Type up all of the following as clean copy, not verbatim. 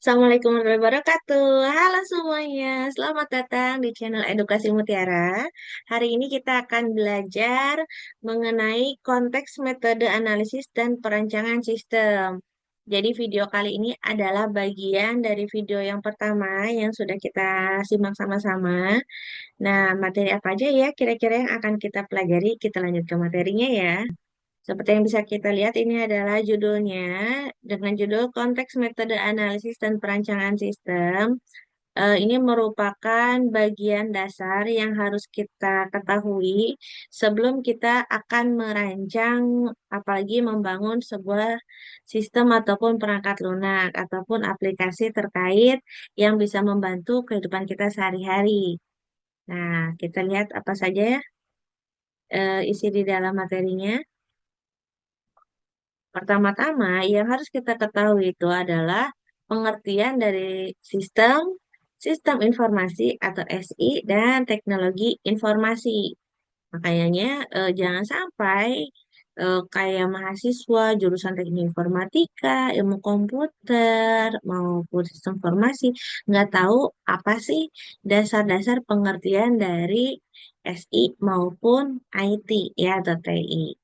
Assalamualaikum warahmatullahi wabarakatuh. Halo semuanya, selamat datang di channel Edukasi Mutiara. Hari ini kita akan belajar mengenai konteks metode analisis dan perancangan sistem. Jadi video kali ini adalah bagian dari video yang pertama yang sudah kita simak sama-sama. Nah, materi apa aja ya kira-kira yang akan kita pelajari? Kita lanjut ke materinya ya. Seperti yang bisa kita lihat, ini adalah judulnya dengan judul Konteks Metode Analisis dan Perancangan Sistem. Ini merupakan bagian dasar yang harus kita ketahui sebelum kita akan merancang, apalagi membangun sebuah sistem ataupun perangkat lunak ataupun aplikasi terkait yang bisa membantu kehidupan kita sehari-hari. Nah, kita lihat apa saja ya isi di dalam materinya. Pertama-tama, yang harus kita ketahui itu adalah pengertian dari sistem, sistem informasi atau SI, dan teknologi informasi. Makanya jangan sampai kayak mahasiswa jurusan teknik informatika, ilmu komputer, maupun sistem informasi, nggak tahu apa sih dasar-dasar pengertian dari SI maupun IT ya atau TI.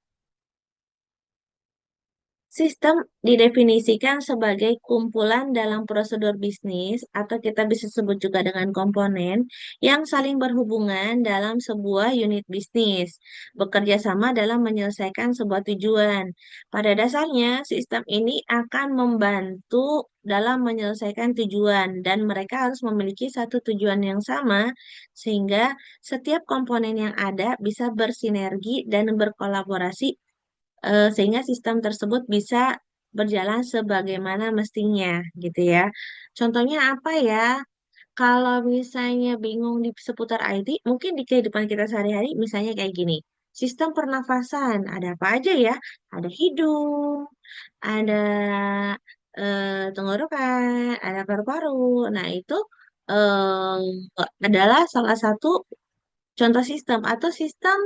Sistem didefinisikan sebagai kumpulan dalam prosedur bisnis, atau kita bisa sebut juga dengan komponen, yang saling berhubungan dalam sebuah unit bisnis, bekerja sama dalam menyelesaikan sebuah tujuan. Pada dasarnya, sistem ini akan membantu dalam menyelesaikan tujuan, dan mereka harus memiliki satu tujuan yang sama, sehingga setiap komponen yang ada bisa bersinergi dan berkolaborasi sehingga sistem tersebut bisa berjalan sebagaimana mestinya gitu ya. Contohnya apa ya? Kalau misalnya bingung di seputar IT, mungkin di kehidupan kita sehari-hari misalnya kayak gini. Sistem pernafasan, ada apa aja ya? Ada hidung, ada tenggorokan, ada paru-paru. Nah, itu adalah salah satu contoh sistem atau sistem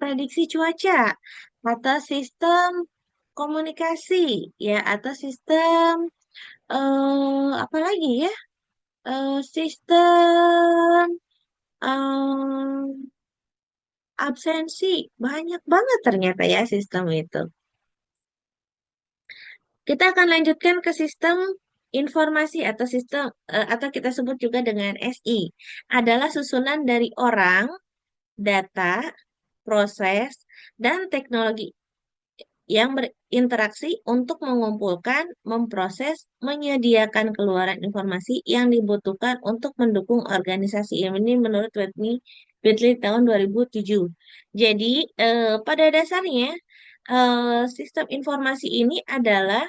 prediksi cuaca atau sistem komunikasi ya atau sistem apa lagi ya sistem em, absensi banyak banget ternyata ya sistem itu. Kita akan lanjutkan ke sistem informasi atau sistem atau kita sebut juga dengan SI adalah susunan dari orang, data, proses, dan teknologi yang berinteraksi untuk mengumpulkan, memproses, menyediakan keluaran informasi yang dibutuhkan untuk mendukung organisasi ini menurut Whitley tahun 2007. Jadi, pada dasarnya, sistem informasi ini adalah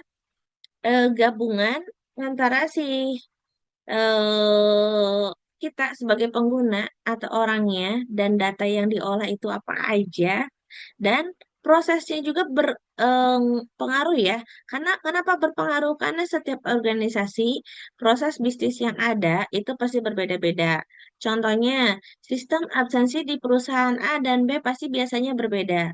gabungan antara si eh, kita sebagai pengguna atau orangnya dan data yang diolah itu apa aja dan prosesnya juga berpengaruh ya. Karena kenapa berpengaruh? Karena setiap organisasi proses bisnis yang ada itu pasti berbeda-beda. Contohnya, sistem absensi di perusahaan A dan B pasti biasanya berbeda.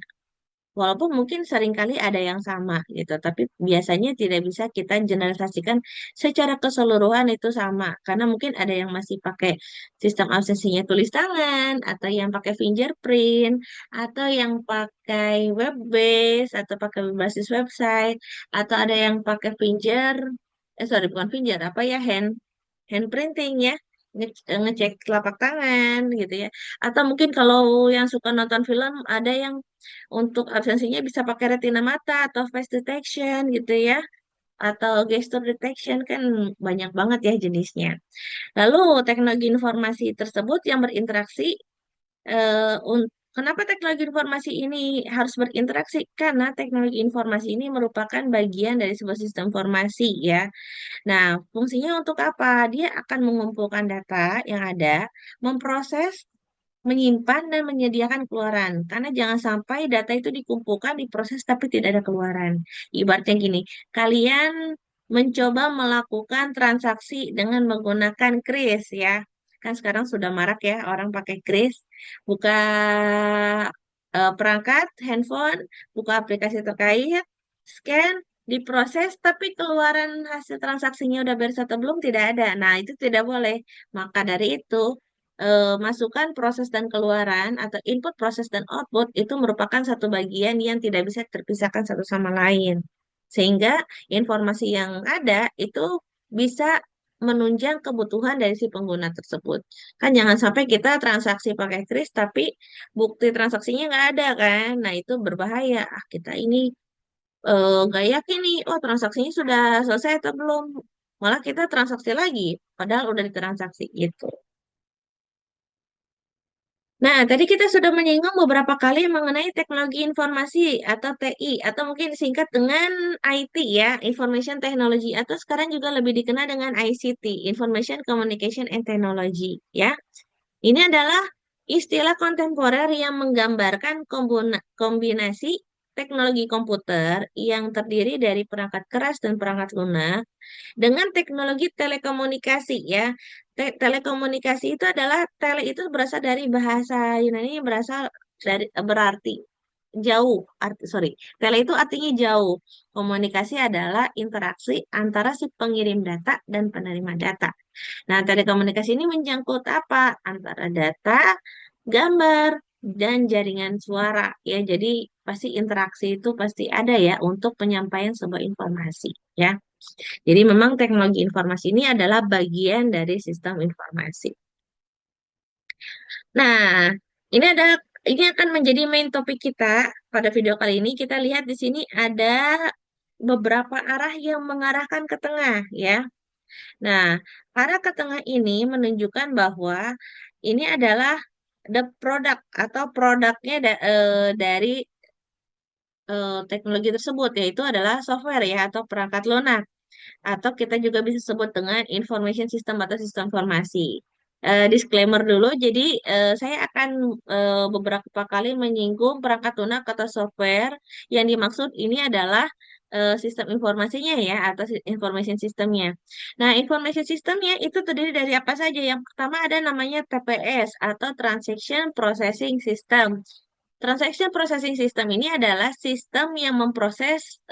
Walaupun mungkin seringkali ada yang sama gitu, tapi biasanya tidak bisa kita generalisasikan secara keseluruhan itu sama. Karena mungkin ada yang masih pakai sistem absensinya tulis tangan, atau yang pakai fingerprint, atau yang pakai web base, atau pakai berbasis website, atau ada yang pakai sorry bukan finger, apa ya hand printing ya, ngecek telapak tangan gitu ya. Atau mungkin kalau yang suka nonton film ada yang untuk absensinya bisa pakai retina mata atau face detection gitu ya. Atau gesture detection kan banyak banget ya jenisnya. Lalu teknologi informasi tersebut yang berinteraksi kenapa teknologi informasi ini harus berinteraksi? Karena teknologi informasi ini merupakan bagian dari sebuah sistem informasi ya. Nah, fungsinya untuk apa? Dia akan mengumpulkan data yang ada, memproses, menyimpan, dan menyediakan keluaran. Karena jangan sampai data itu dikumpulkan, diproses, tapi tidak ada keluaran. Ibaratnya gini, kalian mencoba melakukan transaksi dengan menggunakan kris ya. Kan sekarang sudah marak ya orang pakai kris. Buka perangkat, handphone, buka aplikasi terkait, scan, diproses tapi keluaran hasil transaksinya udah beres atau belum tidak ada. Nah, itu tidak boleh. Maka dari itu, masukkan proses dan keluaran atau input proses dan output itu merupakan satu bagian yang tidak bisa terpisahkan satu sama lain. Sehingga informasi yang ada itu bisa menunjang kebutuhan dari si pengguna tersebut. Kan jangan sampai kita transaksi pakai kris tapi bukti transaksinya nggak ada kan. Nah, itu berbahaya. Ah, kita ini nggak yakin nih, oh transaksinya sudah selesai atau belum. Malah kita transaksi lagi, padahal udah ditransaksi gitu. Nah, tadi kita sudah menyinggung beberapa kali mengenai teknologi informasi atau TI, atau mungkin disingkat dengan IT ya, Information Technology, atau sekarang juga lebih dikenal dengan ICT, Information Communication and Technology ya. Ini adalah istilah kontemporer yang menggambarkan kombinasi teknologi komputer yang terdiri dari perangkat keras dan perangkat lunak dengan teknologi telekomunikasi ya. Telekomunikasi itu adalah tele itu berasal dari bahasa Yunani yang berasal dari berarti jauh. Sorry, tele itu artinya jauh. Komunikasi adalah interaksi antara si pengirim data dan penerima data. Nah, telekomunikasi ini menjangkut apa? Antara data, gambar, dan jaringan suara. Ya, jadi pasti interaksi itu pasti ada ya untuk penyampaian sebuah informasi. Ya, jadi memang teknologi informasi ini adalah bagian dari sistem informasi. Nah, ini ada ini akan menjadi main topik kita pada video kali ini. Kita lihat di sini ada beberapa arah yang mengarahkan ke tengah ya. Nah, arah ke tengah ini menunjukkan bahwa ini adalah the product atau produknya dari teknologi tersebut, yaitu adalah software ya atau perangkat lunak atau kita juga bisa sebut dengan information system atau sistem informasi. Disclaimer dulu, jadi saya akan beberapa kali menyinggung perangkat lunak atau software yang dimaksud ini adalah sistem informasinya ya atau information systemnya. Nah, information systemnya itu terdiri dari apa saja? Yang pertama ada namanya TPS atau Transaction Processing System. Transaction Processing System ini adalah sistem yang memproses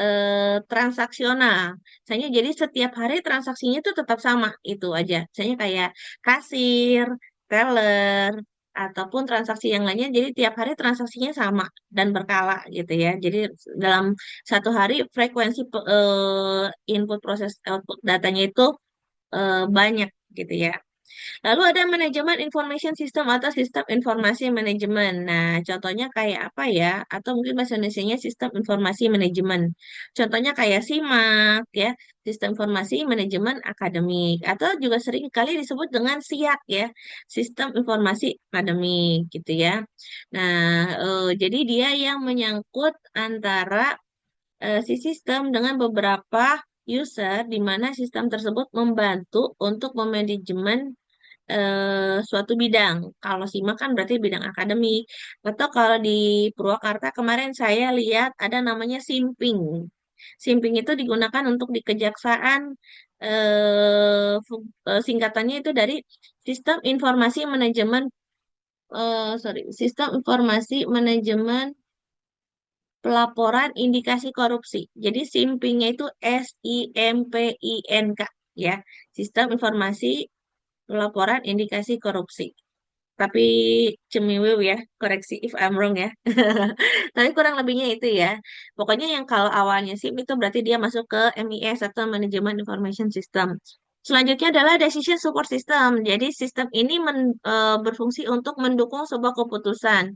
transaksional. Misalnya jadi setiap hari transaksinya itu tetap sama, itu aja. Misalnya kayak kasir, teller, ataupun transaksi yang lainnya, jadi tiap hari transaksinya sama dan berkala gitu ya. Jadi dalam satu hari frekuensi input proses output datanya itu banyak gitu ya. Lalu ada manajemen information system atau sistem informasi manajemen. Nah, contohnya kayak apa ya? Atau mungkin bahasa Indonesianya sistem informasi manajemen. Contohnya kayak SIMAK ya, sistem informasi manajemen akademik. Atau juga sering kali disebut dengan SIAK ya, sistem informasi akademik gitu ya. Nah, jadi dia yang menyangkut antara si sistem dengan beberapa user di mana sistem tersebut membantu untuk memanajemen suatu bidang. Kalau SIMA kan berarti bidang akademik. Atau kalau di Purwakarta kemarin saya lihat ada namanya Simping. Simping itu digunakan untuk di kejaksaan singkatannya itu dari Sistem Informasi Manajemen Sistem Informasi Manajemen Pelaporan Indikasi Korupsi. Jadi Simpingnya itu SIMPINK ya. Sistem Informasi Pelaporan Indikasi Korupsi. Tapi cemiwiw ya, koreksi if I'm wrong ya. Tapi kurang lebihnya itu ya. Pokoknya yang kalau awalnya SIM itu berarti dia masuk ke MIS atau Manajemen Information System. Selanjutnya adalah Decision Support System. Jadi sistem ini berfungsi untuk mendukung sebuah keputusan.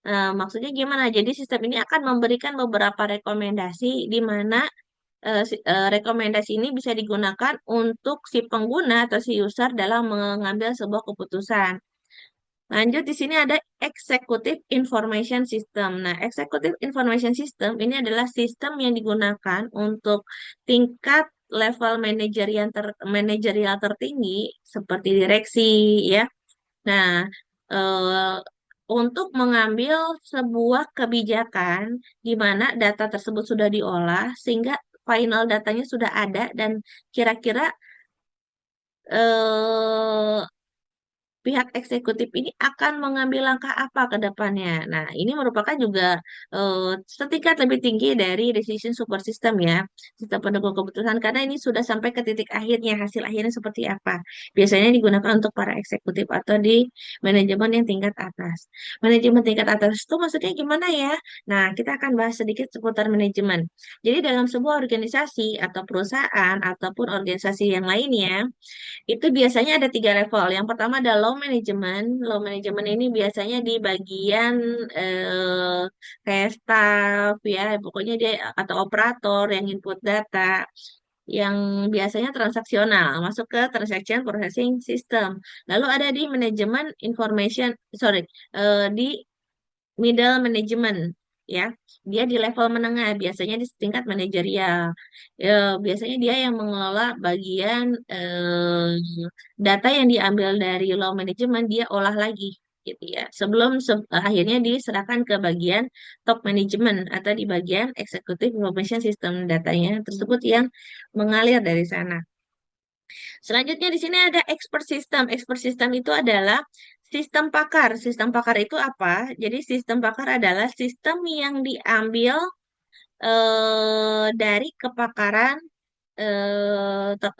Maksudnya gimana? Jadi sistem ini akan memberikan beberapa rekomendasi di mana rekomendasi ini bisa digunakan untuk si pengguna atau si user dalam mengambil sebuah keputusan. Lanjut di sini ada Executive Information System. Nah, Executive Information System ini adalah sistem yang digunakan untuk tingkat level manajerial tertinggi seperti direksi ya. Nah, eh, untuk mengambil sebuah kebijakan di mana data tersebut sudah diolah sehingga final datanya sudah ada dan kira-kira eh, pihak eksekutif ini akan mengambil langkah apa ke depannya. Nah, ini merupakan juga setingkat lebih tinggi dari decision support system ya, sistem pendukung keputusan, karena ini sudah sampai ke titik akhirnya, hasil akhirnya seperti apa. Biasanya digunakan untuk para eksekutif atau di manajemen yang tingkat atas. Manajemen tingkat atas itu maksudnya gimana ya? Nah, kita akan bahas sedikit seputar manajemen. Jadi dalam sebuah organisasi atau perusahaan ataupun organisasi yang lainnya, itu biasanya ada tiga level. Yang pertama ada low management. Low management ini biasanya di bagian kayak staff ya, pokoknya dia atau operator yang input data, yang biasanya transaksional, masuk ke transaction processing system. Lalu ada di manajemen information, sorry, di middle management ya. Dia di level menengah, biasanya di tingkat manajerial. Biasanya dia yang mengelola bagian data yang diambil dari low management, dia olah lagi gitu ya. Sebelum akhirnya diserahkan ke bagian top management atau di bagian executive information system, datanya tersebut yang mengalir dari sana. Selanjutnya di sini ada expert system. Expert system itu adalah sistem pakar. Sistem pakar itu apa? Jadi sistem pakar adalah sistem yang diambil dari kepakaran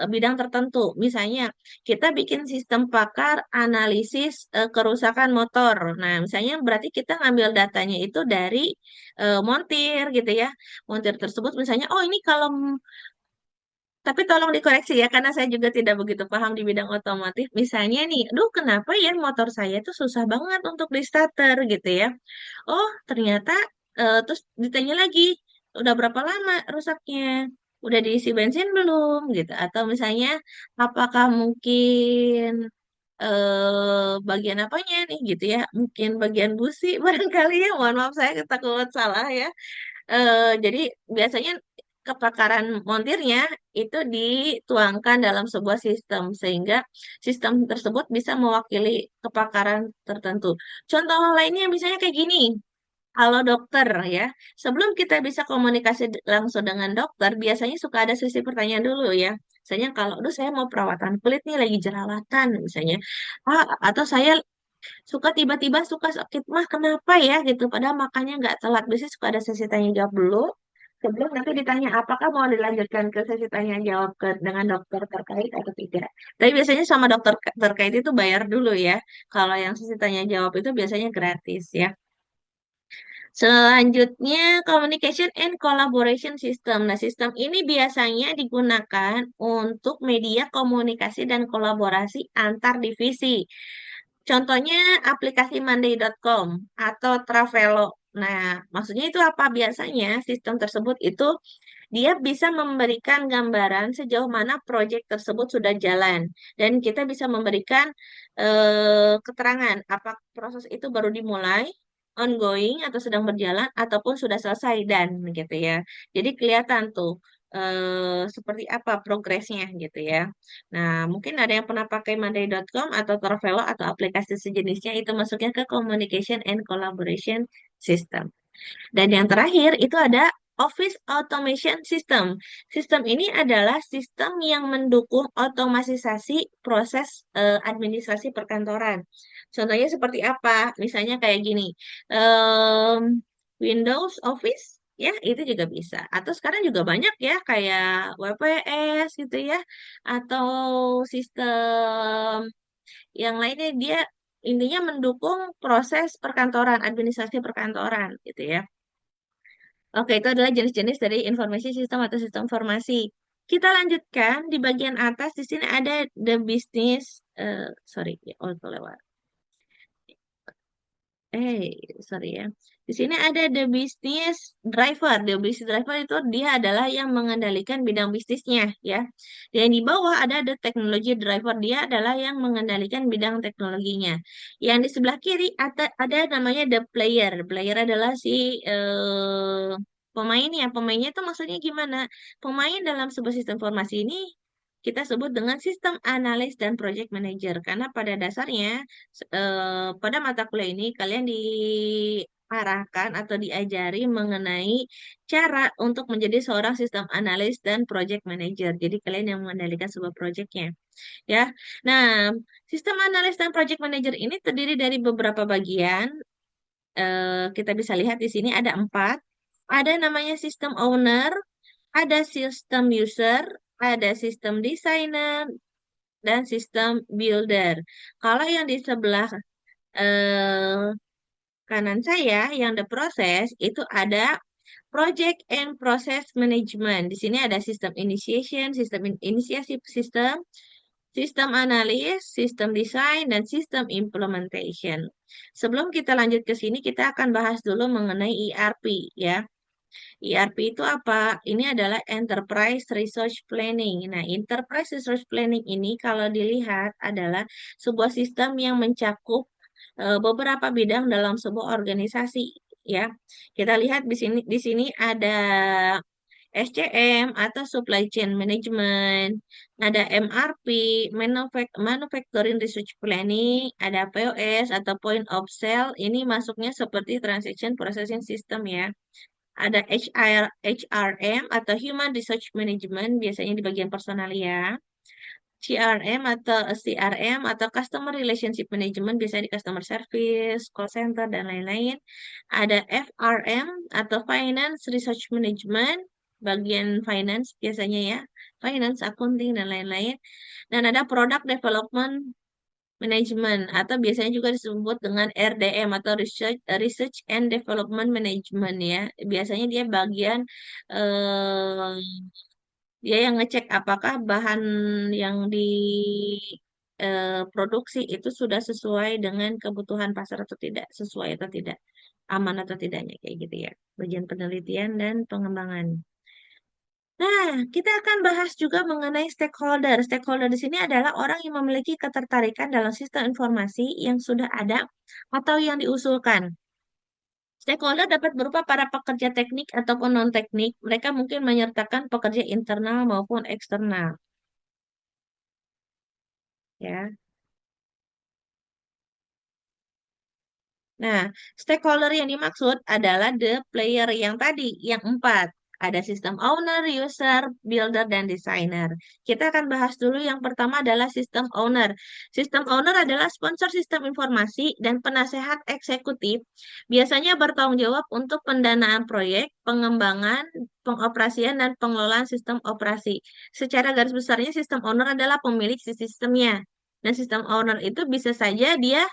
bidang tertentu. Misalnya, kita bikin sistem pakar analisis kerusakan motor. Nah, misalnya berarti kita ngambil datanya itu dari montir gitu ya. Montir tersebut misalnya, oh ini kalau tapi tolong dikoreksi ya, karena saya juga tidak begitu paham di bidang otomotif. Misalnya nih, aduh kenapa ya motor saya itu susah banget untuk di starter gitu ya. Oh, ternyata terus ditanya lagi, udah berapa lama rusaknya? Udah diisi bensin belum gitu? Atau misalnya, apakah mungkin bagian apanya nih gitu ya? Mungkin bagian busi barangkali ya. Mohon maaf saya takut salah ya. Jadi biasanya kepakaran montirnya itu dituangkan dalam sebuah sistem sehingga sistem tersebut bisa mewakili kepakaran tertentu. Contoh lainnya misalnya kayak gini. Halo dokter ya. Sebelum kita bisa komunikasi langsung dengan dokter, biasanya suka ada sesi pertanyaan dulu ya. Misalnya kalau, aduh saya mau perawatan kulit nih lagi jerawatan misalnya. Atau saya suka tiba-tiba suka sakit mah kenapa ya gitu. Padahal makanya nggak telat. Biasanya suka ada sesi tanya jawab dulu. Sebelum nanti ditanya apakah mau dilanjutkan ke sesi tanya jawab dengan dokter terkait atau tidak. Tapi biasanya sama dokter terkait itu bayar dulu ya. Kalau yang sesi tanya jawab itu biasanya gratis ya. Selanjutnya, communication and collaboration system. Nah, sistem ini biasanya digunakan untuk media komunikasi dan kolaborasi antar divisi. Contohnya aplikasi monday.com atau Travelo. Nah, maksudnya itu apa? Biasanya sistem tersebut itu dia bisa memberikan gambaran sejauh mana proyek tersebut sudah jalan. Dan kita bisa memberikan keterangan apa proses itu baru dimulai, ongoing atau sedang berjalan, ataupun sudah selesai dan gitu ya. Jadi kelihatan tuh seperti apa progresnya gitu ya. Nah, mungkin ada yang pernah pakai monday.com atau Travelo atau aplikasi sejenisnya, itu masuknya ke communication and collaboration system. Dan yang terakhir itu ada Office Automation System. Sistem ini adalah sistem yang mendukung otomatisasi proses administrasi perkantoran. Contohnya seperti apa? Misalnya kayak gini, Windows Office, ya itu juga bisa. Atau sekarang juga banyak ya kayak WPS gitu ya, atau sistem yang lainnya, dia intinya mendukung proses perkantoran, administrasi perkantoran gitu ya. Oke, itu adalah jenis-jenis dari informasi sistem atau sistem informasi. Kita lanjutkan di bagian atas, di sini ada the business, sorry, ya, oh kelewat. Eh, sorry ya. Di sini ada the business driver. The business driver itu dia adalah yang mengendalikan bidang bisnisnya, ya. Dan di bawah ada the technology driver. Dia adalah yang mengendalikan bidang teknologinya. Yang di sebelah kiri ada namanya the player. Player adalah si pemainnya. Pemainnya itu maksudnya gimana? Pemain dalam sebuah sistem informasi ini kita sebut dengan sistem analis dan project manager, karena pada dasarnya pada mata kuliah ini kalian diarahkan atau diajari mengenai cara untuk menjadi seorang sistem analis dan project manager. Jadi kalian yang mengendalikan sebuah projectnya, ya. Nah, sistem analis dan project manager ini terdiri dari beberapa bagian. Kita bisa lihat di sini ada 4. Ada namanya sistem owner, ada sistem user, ada sistem designer, dan sistem builder. Kalau yang di sebelah eh, kanan saya, yang the process, itu ada project and process management. Di sini ada sistem initiation, sistem inisiasi sistem, sistem analis, sistem desain, dan sistem implementation. Sebelum kita lanjut ke sini, kita akan bahas dulu mengenai ERP, ya. ERP itu apa? Ini adalah Enterprise Resource Planning. Nah, Enterprise Resource Planning ini kalau dilihat adalah sebuah sistem yang mencakup beberapa bidang dalam sebuah organisasi, ya. Kita lihat di sini ada SCM atau Supply Chain Management, ada MRP, Manufacturing Research Planning, ada POS atau Point of Sale. Ini masuknya seperti Transaction Processing System, ya. Ada HRM atau Human Resource Management, biasanya di bagian personalia. CRM atau CRM atau Customer Relationship Management, biasanya di Customer Service, Call Center, dan lain-lain. Ada FRM atau Finance Research Management, bagian finance biasanya, ya. Finance, accounting, dan lain-lain. Dan ada Product Development Management atau biasanya juga disebut dengan RDM atau Research and Development Management, ya. Biasanya dia bagian eh, dia yang ngecek apakah bahan yang diproduksi itu sudah sesuai dengan kebutuhan pasar atau tidak, sesuai atau tidak, aman atau tidaknya, kayak gitu, ya. Bagian penelitian dan pengembangan. Nah, kita akan bahas juga mengenai stakeholder. Stakeholder di sini adalah orang yang memiliki ketertarikan dalam sistem informasi yang sudah ada atau yang diusulkan. Stakeholder dapat berupa para pekerja teknik ataupun non-teknik. Mereka mungkin menyertakan pekerja internal maupun eksternal, ya. Nah, stakeholder yang dimaksud adalah the player yang tadi, yang 4. Ada sistem owner, user, builder, dan designer. Kita akan bahas dulu yang pertama adalah sistem owner. Sistem owner adalah sponsor sistem informasi dan penasehat eksekutif. Biasanya bertanggung jawab untuk pendanaan proyek, pengembangan, pengoperasian, dan pengelolaan sistem operasi. Secara garis besarnya, sistem owner adalah pemilik si sistemnya. Dan sistem owner itu bisa saja dia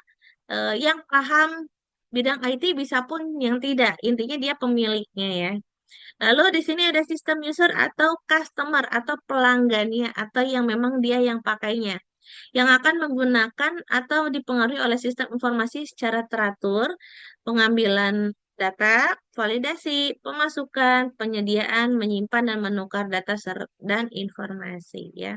yang paham bidang IT, bisa pun yang tidak. Intinya dia pemiliknya, ya. Lalu di sini ada sistem user atau customer atau pelanggannya atau yang memang dia yang pakainya. Yang akan menggunakan atau dipengaruhi oleh sistem informasi secara teratur, pengambilan data, validasi, pemasukan, penyediaan, menyimpan dan menukar data dan informasi, ya.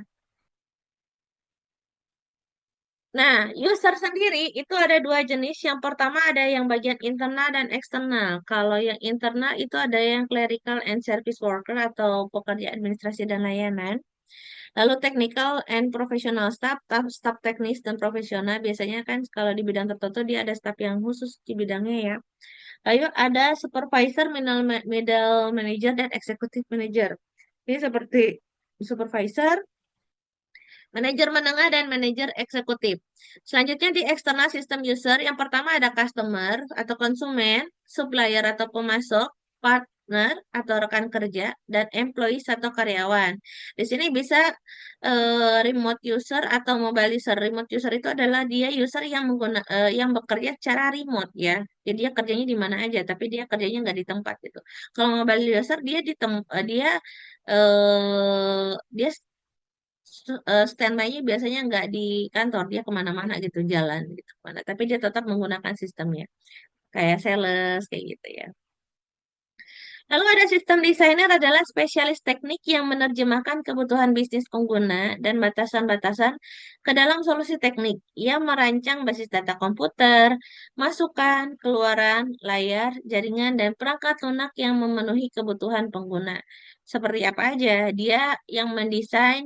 Nah, user sendiri itu ada 2 jenis. Yang pertama ada yang bagian internal dan eksternal. Kalau yang internal itu ada yang clerical and service worker atau pekerja administrasi dan layanan. Lalu technical and professional staff, staff teknis dan profesional. Biasanya kan kalau di bidang tertentu dia ada staff yang khusus di bidangnya, ya. Lalu ada supervisor, middle manager, dan executive manager. Ini seperti supervisor, manajer menengah, dan manajer eksekutif. Selanjutnya di eksternal sistem user, yang pertama ada customer atau konsumen, supplier atau pemasok, partner atau rekan kerja, dan employees atau karyawan. Di sini bisa remote user atau mobile user. Remote user itu adalah dia user yang yang bekerja secara remote, ya. Jadi dia kerjanya di mana aja, tapi dia kerjanya nggak di tempat gitu. Kalau mobile user dia dia standby-nya biasanya nggak di kantor, dia kemana-mana gitu, jalan gitu mana. Tapi dia tetap menggunakan sistemnya, kayak sales, kayak gitu, ya. Lalu ada sistem desainer adalah spesialis teknik yang menerjemahkan kebutuhan bisnis pengguna dan batasan-batasan ke dalam solusi teknik. Ia merancang basis data komputer, masukan, keluaran, layar, jaringan, dan perangkat lunak yang memenuhi kebutuhan pengguna. seperti apa aja. Dia yang mendesain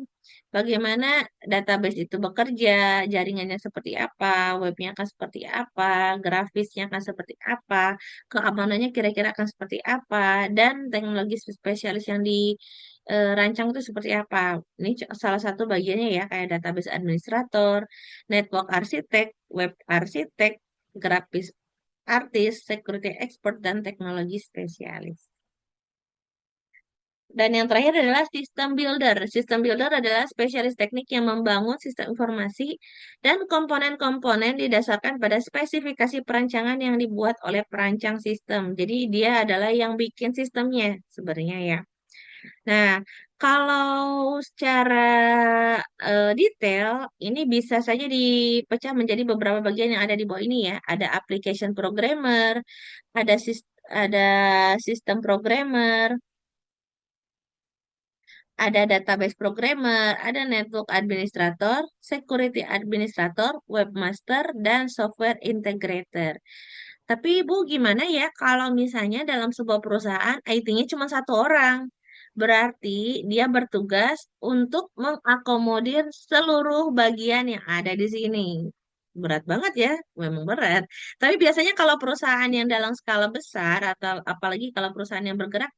bagaimana database itu bekerja, jaringannya seperti apa, webnya akan seperti apa, grafisnya akan seperti apa, keamanannya kira-kira akan seperti apa, dan teknologi spesialis yang dirancang itu seperti apa. Ini salah satu bagiannya ya, kayak database administrator, network arsitek, web arsitek, grafis artis, security expert, dan teknologi spesialis. Dan yang terakhir adalah sistem builder. Sistem builder adalah spesialis teknik yang membangun sistem informasi dan komponen-komponen didasarkan pada spesifikasi perancangan yang dibuat oleh perancang sistem. Jadi dia adalah yang bikin sistemnya sebenarnya ya. Nah, kalau secara detail, ini bisa saja dipecah menjadi beberapa bagian yang ada di bawah ini ya. Ada application programmer, ada sistem programmer, ada database programmer, ada network administrator, security administrator, webmaster, dan software integrator. Tapi Ibu gimana ya kalau misalnya dalam sebuah perusahaan IT-nya cuma satu orang? Berarti dia bertugas untuk mengakomodir seluruh bagian yang ada di sini. Berat banget ya, memang berat. Tapi biasanya kalau perusahaan yang dalam skala besar atau apalagi kalau perusahaan yang bergerak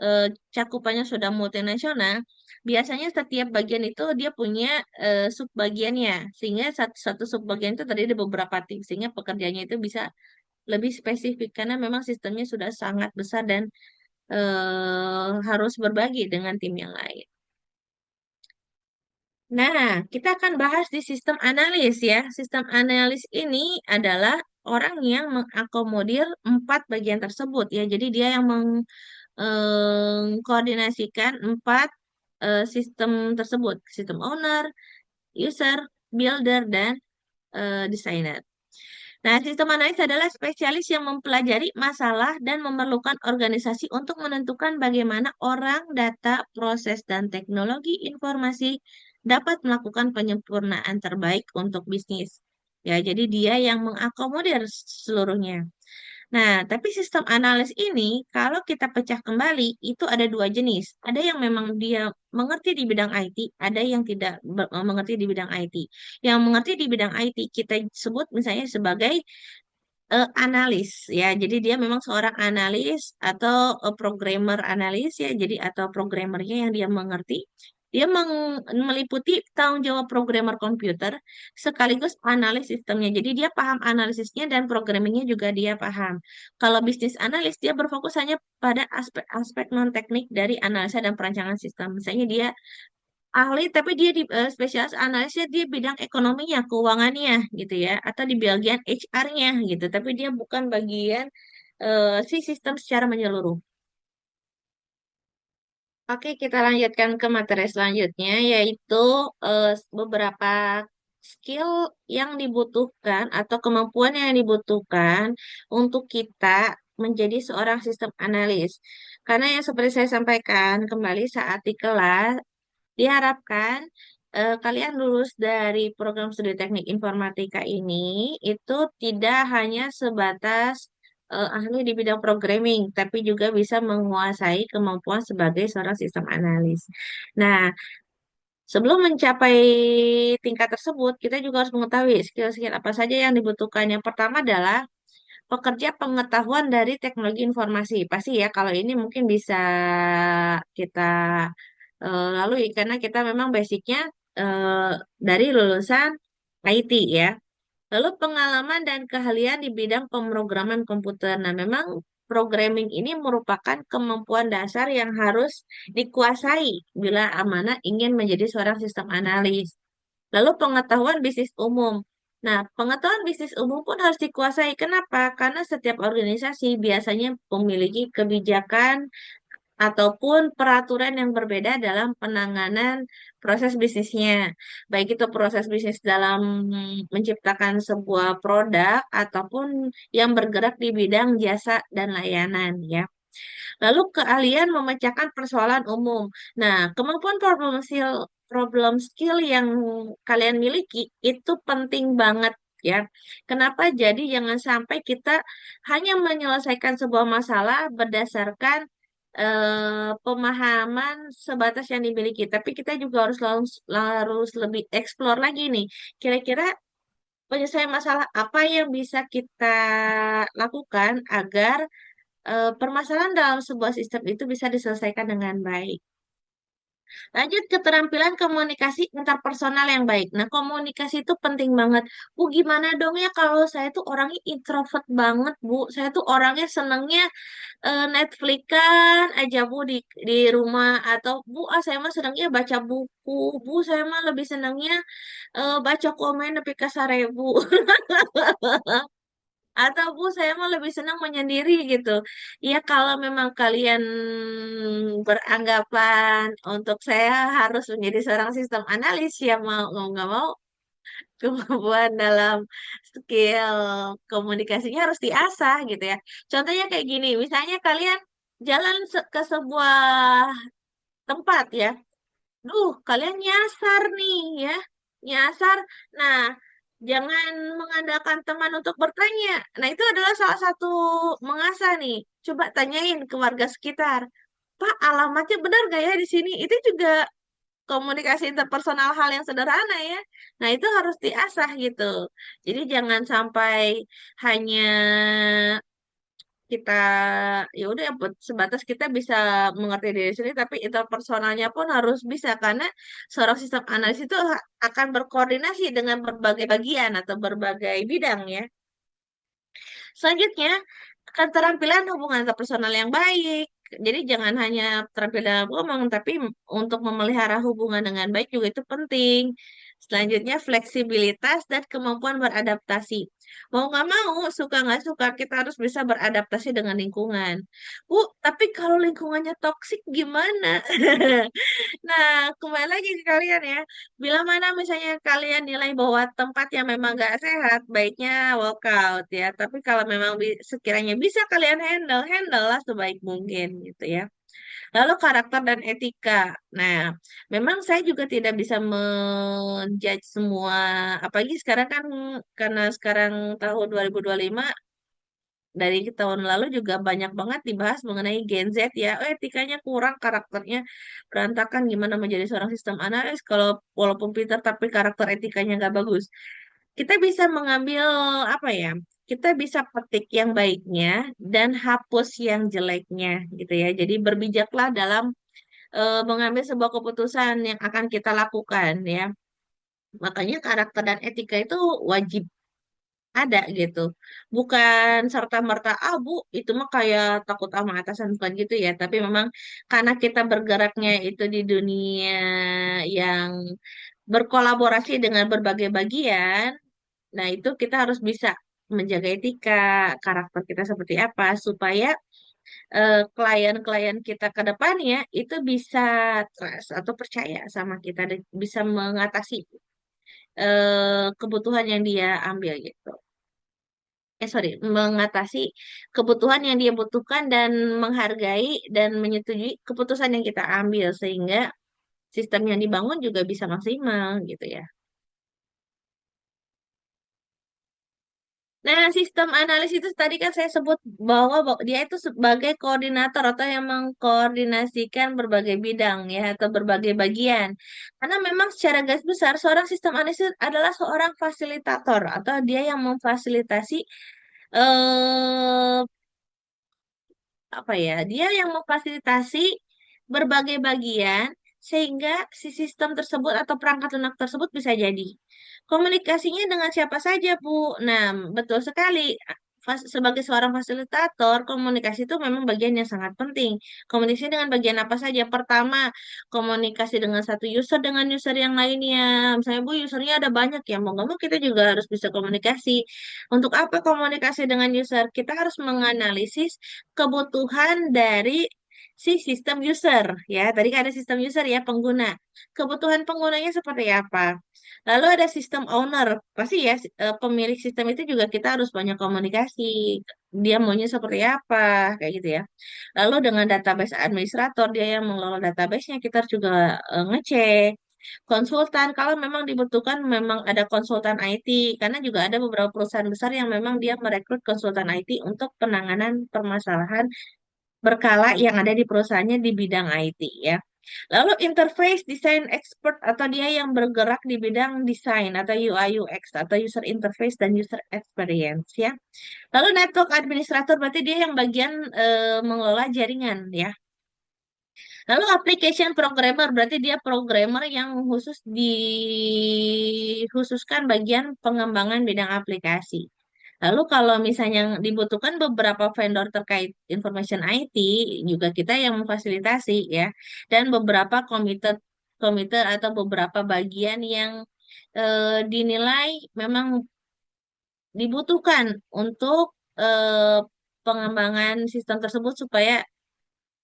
eh, cakupannya sudah multinasional, biasanya setiap bagian itu dia punya subbagiannya, sehingga satu subbagian itu terdiri dari beberapa tim, sehingga pekerjaannya itu bisa lebih spesifik karena memang sistemnya sudah sangat besar dan harus berbagi dengan tim yang lain. Nah, kita akan bahas di sistem analis ya. Sistem analis ini adalah orang yang mengakomodir empat bagian tersebut ya. Jadi dia yang mengkoordinasikan empat sistem tersebut, sistem owner, user, builder, dan designer. Nah, sistem analis adalah spesialis yang mempelajari masalah dan memerlukan organisasi untuk menentukan bagaimana orang, data, proses, dan teknologi informasi dapat melakukan penyempurnaan terbaik untuk bisnis. Ya, jadi dia yang mengakomodir seluruhnya. Nah, tapi sistem analis ini, kalau kita pecah kembali, itu ada dua jenis. Ada yang memang dia mengerti di bidang IT, ada yang tidak mengerti di bidang IT. Yang mengerti di bidang IT, kita sebut misalnya sebagai analis, ya. Jadi dia memang seorang analis atau programmer analis, ya. Jadi atau programmernya yang dia mengerti. Dia meliputi tanggung jawab programmer komputer sekaligus analis sistemnya. Jadi dia paham analisisnya dan programmingnya juga dia paham. Kalau bisnis analis dia berfokus hanya pada aspek-aspek non teknik dari analisa dan perancangan sistem. Misalnya dia ahli tapi dia di spesialis analisnya dia bidang ekonominya, keuangannya gitu ya, atau di bagian HR-nya gitu. Tapi dia bukan bagian si sistem secara menyeluruh. Oke, kita lanjutkan ke materi selanjutnya, yaitu beberapa skill yang dibutuhkan atau kemampuan yang dibutuhkan untuk kita menjadi seorang sistem analis. Karena yang seperti saya sampaikan kembali saat di kelas, diharapkan kalian lulus dari program studi teknik informatika ini itu tidak hanya sebatas ahli di bidang programming, tapi juga bisa menguasai kemampuan sebagai seorang sistem analis. Nah, sebelum mencapai tingkat tersebut, kita juga harus mengetahui skill-skill apa saja yang dibutuhkan. Yang pertama adalah pekerja pengetahuan dari teknologi informasi. Pasti ya, kalau ini mungkin bisa kita lalui karena kita memang basicnya dari lulusan IT ya. Lalu pengalaman dan keahlian di bidang pemrograman komputer. Nah, memang programming ini merupakan kemampuan dasar yang harus dikuasai bila amanah ingin menjadi seorang sistem analis. Lalu pengetahuan bisnis umum. Nah, pengetahuan bisnis umum pun harus dikuasai. Kenapa? Karena setiap organisasi biasanya memiliki kebijakan ataupun peraturan yang berbeda dalam penanganan proses bisnisnya. Baik itu proses bisnis dalam menciptakan sebuah produk ataupun yang bergerak di bidang jasa dan layanan ya. Lalu keahlian memecahkan persoalan umum. Nah, kemampuan problem skill yang kalian miliki itu penting banget ya. Kenapa? Jadi jangan sampai kita hanya menyelesaikan sebuah masalah berdasarkan pemahaman sebatas yang dimiliki, tapi kita juga harus lebih explore lagi nih. Kira-kira penyelesaian masalah apa yang bisa kita lakukan agar permasalahan dalam sebuah sistem itu bisa diselesaikan dengan baik. Lanjut, keterampilan komunikasi interpersonal yang baik. Nah, komunikasi itu penting banget. Bu, gimana dong ya kalau saya tuh orangnya introvert banget, Bu. Saya tuh orangnya senengnya Netflix-an aja, Bu, di rumah. Atau, Bu, saya mah senengnya baca buku. Bu, saya mah lebih senengnya baca komen di Pikasarebu. Atau Bu, saya mah lebih senang menyendiri gitu. Ya kalau memang kalian beranggapan untuk saya harus menjadi seorang sistem analis, ya mau nggak mau kemampuan dalam skill komunikasinya harus diasah gitu ya. Contohnya kayak gini, misalnya kalian jalan ke sebuah tempat ya. Duh, kalian nyasar nih ya. Nyasar. Nah, jangan mengandalkan teman untuk bertanya. Nah, itu adalah salah satu mengasah nih. Coba tanyain ke warga sekitar. Pak, alamatnya benar gak ya di sini? Itu juga komunikasi interpersonal hal yang sederhana ya. Nah, itu harus diasah gitu. Jadi jangan sampai hanya kita ya udah sebatas kita bisa mengerti diri sendiri tapi interpersonalnya pun harus bisa karena seorang sistem analis itu akan berkoordinasi dengan berbagai bagian atau berbagai bidang ya. Selanjutnya, keterampilan hubungan interpersonal yang baik. Jadi jangan hanya terampil dalam ngomong, tapi untuk memelihara hubungan dengan baik juga itu penting. Selanjutnya, fleksibilitas dan kemampuan beradaptasi. Mau nggak mau, suka nggak suka, kita harus bisa beradaptasi dengan lingkungan. Bu, tapi kalau lingkungannya toksik gimana? Nah, kembali lagi ke kalian ya. Bila mana misalnya kalian nilai bahwa tempat yang memang gak sehat, baiknya walkout ya. Tapi kalau memang sekiranya bisa kalian handle, handle lah sebaik mungkin gitu ya. Lalu karakter dan etika. Nah, memang saya juga tidak bisa menjudge semua, apalagi sekarang kan karena sekarang tahun 2025 dari tahun lalu juga banyak banget dibahas mengenai Gen Z ya. Oh, etikanya kurang, karakternya berantakan. Gimana menjadi seorang sistem analis kalau walaupun pintar tapi karakter etikanya nggak bagus. Kita bisa mengambil apa ya? Kita bisa petik yang baiknya dan hapus yang jeleknya gitu ya. Jadi berbijaklah dalam mengambil sebuah keputusan yang akan kita lakukan ya. Makanya karakter dan etika itu wajib ada gitu. Bukan serta-merta, ah Bu, itu mah kayak takut sama atasan, bukan gitu ya. Tapi memang karena kita bergeraknya itu di dunia yang berkolaborasi dengan berbagai bagian, nah itu kita harus bisa menjaga etika, karakter kita seperti apa, supaya klien-klien kita ke depannya itu bisa trust atau percaya sama kita dan bisa mengatasi kebutuhan yang dia ambil gitu. Sorry, mengatasi kebutuhan yang dia butuhkan dan menghargai dan menyetujui keputusan yang kita ambil sehingga sistem yang dibangun juga bisa maksimal gitu ya. Nah, sistem analis itu tadi kan saya sebut bahwa dia itu sebagai koordinator atau yang mengkoordinasikan berbagai bidang ya atau berbagai bagian. Karena memang secara garis besar seorang sistem analis itu adalah seorang fasilitator atau dia yang memfasilitasi eh apa ya, dia yang memfasilitasi berbagai bagian sehingga si sistem tersebut atau perangkat lunak tersebut bisa jadi. Komunikasinya dengan siapa saja, Bu. Nah, betul sekali. Sebagai seorang fasilitator, komunikasi itu memang bagian yang sangat penting. Komunikasi dengan bagian apa saja? Pertama, komunikasi dengan satu user dengan user yang lainnya. Misalnya, Bu, usernya ada banyak ya. Mau nggak mau kita juga harus bisa komunikasi. Untuk apa komunikasi dengan user? Kita harus menganalisis kebutuhan dari si sistem user ya. Tadi kan ada sistem user ya, pengguna. Kebutuhan penggunanya seperti apa? Lalu ada sistem owner. Pasti ya pemilik sistem itu juga kita harus banyak komunikasi. Dia maunya seperti apa kayak gitu ya. Lalu dengan database administrator, dia yang mengelola database-nya, kita harus juga ngecek. Konsultan, kalau memang dibutuhkan memang ada konsultan IT, karena juga ada beberapa perusahaan besar yang memang dia merekrut konsultan IT untuk penanganan permasalahan berkala yang ada di perusahaannya di bidang IT ya. Lalu interface design expert atau dia yang bergerak di bidang desain atau UI UX atau user interface dan user experience ya. Lalu network administrator berarti dia yang bagian mengelola jaringan ya. Lalu application programmer berarti dia programmer yang dikhususkan bagian pengembangan bidang aplikasi. Lalu kalau misalnya dibutuhkan beberapa vendor terkait information IT, juga kita yang memfasilitasi ya. Dan beberapa komite komite atau beberapa bagian yang dinilai memang dibutuhkan untuk eh, pengembangan sistem tersebut supaya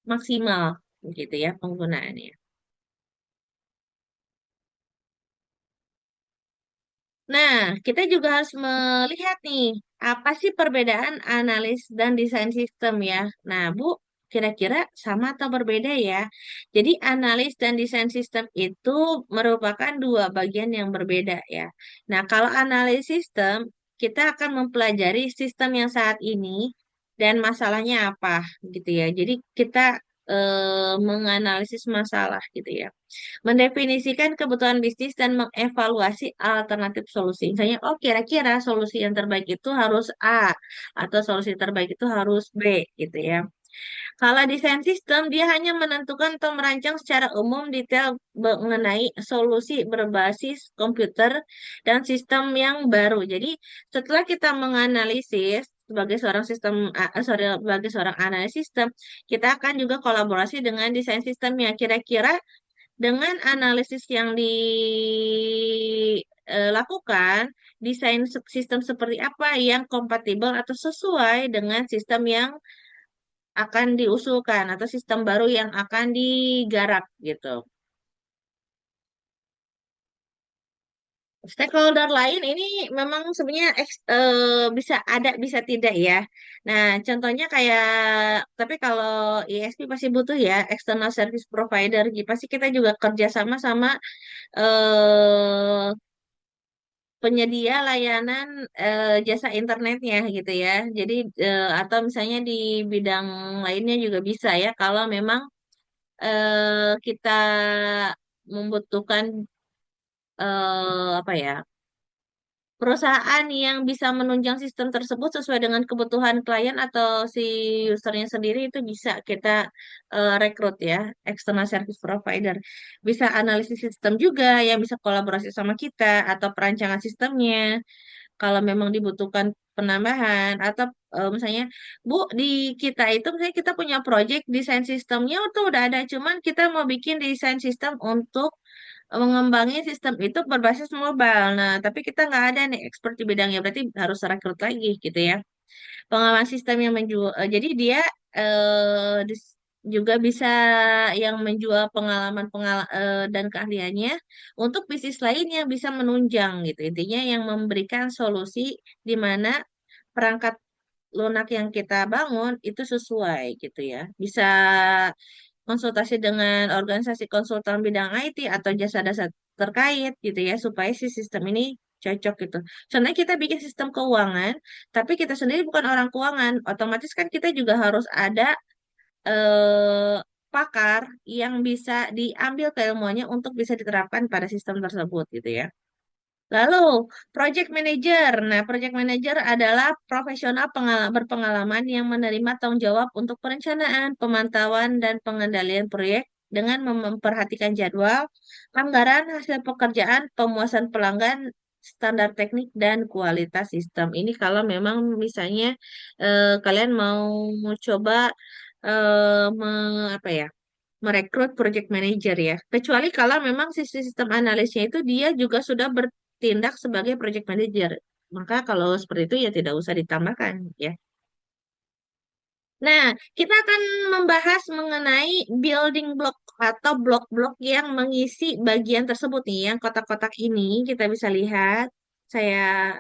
maksimal gitu ya penggunaannya. Nah, kita juga harus melihat nih, apa sih perbedaan analis dan desain sistem ya? Nah, Bu, kira-kira sama atau berbeda ya? Jadi, analis dan desain sistem itu merupakan dua bagian yang berbeda ya. Nah, kalau analis sistem, kita akan mempelajari sistem yang saat ini dan masalahnya apa gitu ya. Jadi, kita menganalisis masalah gitu ya, mendefinisikan kebutuhan bisnis dan mengevaluasi alternatif solusi. Misalnya, oh kira-kira solusi yang terbaik itu harus A atau solusi terbaik itu harus B gitu ya. Kalau desain sistem, dia hanya menentukan atau merancang secara umum detail mengenai solusi berbasis komputer dan sistem yang baru. Jadi, setelah kita menganalisis sebagai seorang sebagai seorang analis sistem, kita akan juga kolaborasi dengan desain sistemnya. Kira-kira dengan analisis yang dilakukan, desain sistem seperti apa yang kompatibel atau sesuai dengan sistem yang akan diusulkan atau sistem baru yang akan digarap gitu. Stakeholder lain ini memang sebenarnya bisa ada bisa tidak ya. Nah, contohnya kayak tapi kalau ISP pasti butuh ya external service provider. Jadi pasti kita juga kerja sama sama eh penyedia layanan jasa internetnya gitu ya. Jadi atau misalnya di bidang lainnya juga bisa ya kalau memang kita membutuhkan apa ya, perusahaan yang bisa menunjang sistem tersebut sesuai dengan kebutuhan klien atau si usernya sendiri itu bisa kita rekrut ya, external service provider. Bisa analisis sistem juga yang bisa kolaborasi sama kita atau perancangan sistemnya kalau memang dibutuhkan penambahan atau misalnya Bu di kita itu misalnya kita punya project desain sistemnya itu udah ada cuman kita mau bikin desain sistem untuk mengembangin sistem itu berbasis mobile. Nah, tapi kita nggak ada nih expert di bidangnya, berarti harus rekrut lagi gitu ya. Pengawas sistem yang menjual, jadi dia juga bisa yang menjual dan keahliannya untuk bisnis lain yang bisa menunjang gitu. Intinya yang memberikan solusi di mana perangkat lunak yang kita bangun itu sesuai gitu ya. Bisa konsultasi dengan organisasi konsultan bidang IT atau jasa-jasa terkait gitu ya supaya si sistem ini cocok gitu. Contohnya kita bikin sistem keuangan, tapi kita sendiri bukan orang keuangan, otomatis kan kita juga harus ada eh, pakar yang bisa diambil keilmuannya untuk bisa diterapkan pada sistem tersebut gitu ya. Lalu, project manager. Nah, project manager adalah profesional berpengalaman yang menerima tanggung jawab untuk perencanaan, pemantauan, dan pengendalian proyek dengan memperhatikan jadwal, anggaran, hasil pekerjaan, pemuasan pelanggan, standar teknik, dan kualitas sistem. Ini kalau memang misalnya kalian mau coba apa ya? Merekrut project manager ya. Kecuali kalau memang sistem analisnya itu dia juga sudah bertindak sebagai project manager. Maka kalau seperti itu ya tidak usah ditambahkan ya. Nah, kita akan membahas mengenai building block atau blok-blok yang mengisi bagian tersebut nih. Yang kotak-kotak ini kita bisa lihat. Saya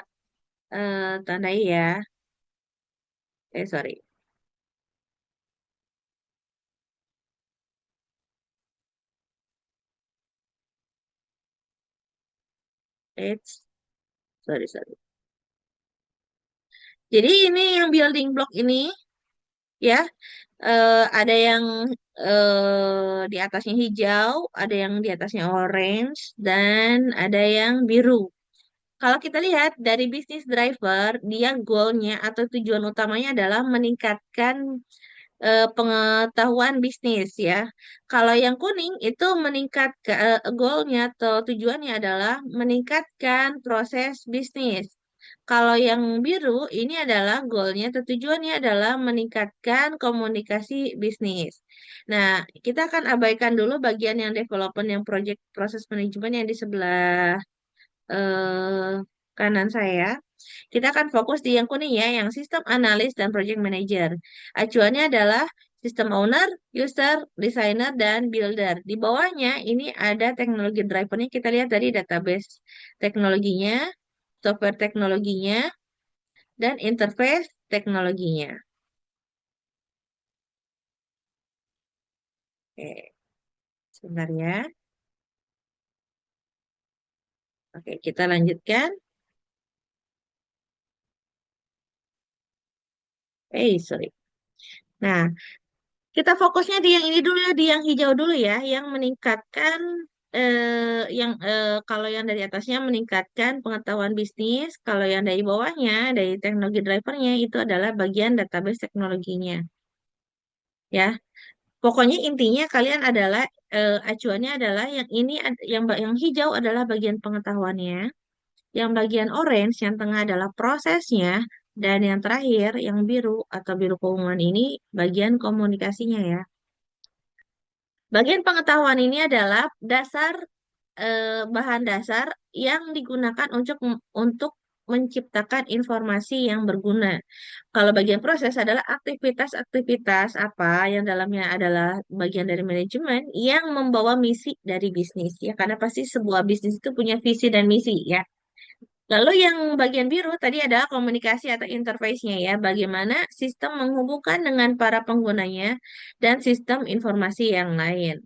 tandai ya. Sorry. Sorry, sorry. Jadi ini yang building block ini ya. Ada yang di atasnya hijau, ada yang di atasnya orange, dan ada yang biru. Kalau kita lihat dari bisnis driver, dia goalnya atau tujuan utamanya adalah meningkatkan pengetahuan bisnis ya. Kalau yang kuning itu meningkatkan goalnya atau tujuannya adalah meningkatkan proses bisnis. Kalau yang biru ini adalah goalnya atau tujuannya adalah meningkatkan komunikasi bisnis. Nah, kita akan abaikan dulu bagian yang development yang project proses manajemen yang di sebelah eh, kanan saya. Kita akan fokus di yang kuning ya, yang sistem analis dan project manager. Acuannya adalah sistem owner, user, designer, dan builder. Di bawahnya ini ada teknologi drivernya. Kita lihat dari database teknologinya, software teknologinya, dan interface teknologinya. Oke, sebentar ya. Oke, kita lanjutkan. Sorry. Nah, kita fokusnya di yang ini dulu ya, di yang hijau dulu ya, yang meningkatkan kalau yang dari atasnya meningkatkan pengetahuan bisnis, kalau yang dari bawahnya dari teknologi drivernya itu adalah bagian database teknologinya, ya. Pokoknya intinya kalian adalah acuannya adalah yang ini yang hijau adalah bagian pengetahuannya, yang bagian orange yang tengah adalah prosesnya, dan yang terakhir yang biru atau biru keunguan ini bagian komunikasinya ya. Bagian pengetahuan ini adalah bahan dasar yang digunakan untuk menciptakan informasi yang berguna. Kalau bagian proses adalah aktivitas-aktivitas apa yang dalamnya adalah bagian dari manajemen yang membawa misi dari bisnis ya, karena pasti sebuah bisnis itu punya visi dan misi ya. Lalu yang bagian biru tadi adalah komunikasi atau interface-nya ya, bagaimana sistem menghubungkan dengan para penggunanya dan sistem informasi yang lain.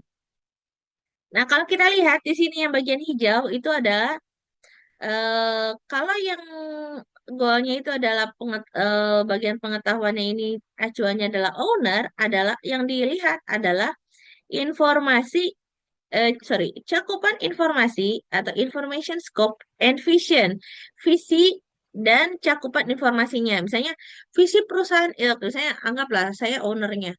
Nah, kalau kita lihat di sini yang bagian hijau itu adalah kalau yang goalnya itu adalah bagian pengetahuannya ini acuannya adalah owner, adalah yang dilihat adalah informasi sorry, cakupan informasi atau information scope and vision, visi dan cakupan informasinya. Misalnya visi perusahaan, misalnya anggaplah saya ownernya.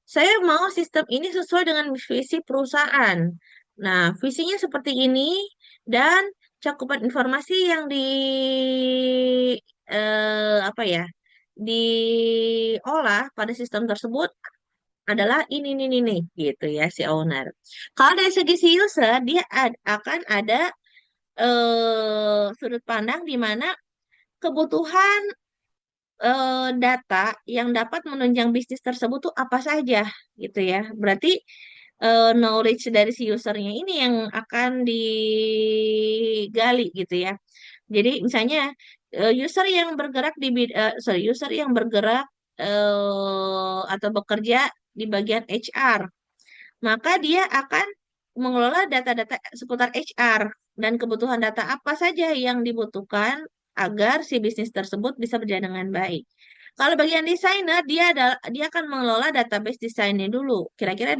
Saya mau sistem ini sesuai dengan visi perusahaan. Nah, visinya seperti ini dan cakupan informasi yang apa ya, diolah pada sistem tersebut adalah ini gitu ya si owner. Kalau dari segi si user dia akan ada sudut pandang di mana kebutuhan data yang dapat menunjang bisnis tersebut tuh apa saja gitu ya. Berarti knowledge dari si usernya ini yang akan digali gitu ya. Jadi misalnya user yang bergerak atau bekerja di bagian HR, maka dia akan mengelola data-data seputar HR dan kebutuhan data apa saja yang dibutuhkan agar si bisnis tersebut bisa berjalan dengan baik. Kalau bagian desainer, dia akan mengelola database desainnya dulu. Kira-kira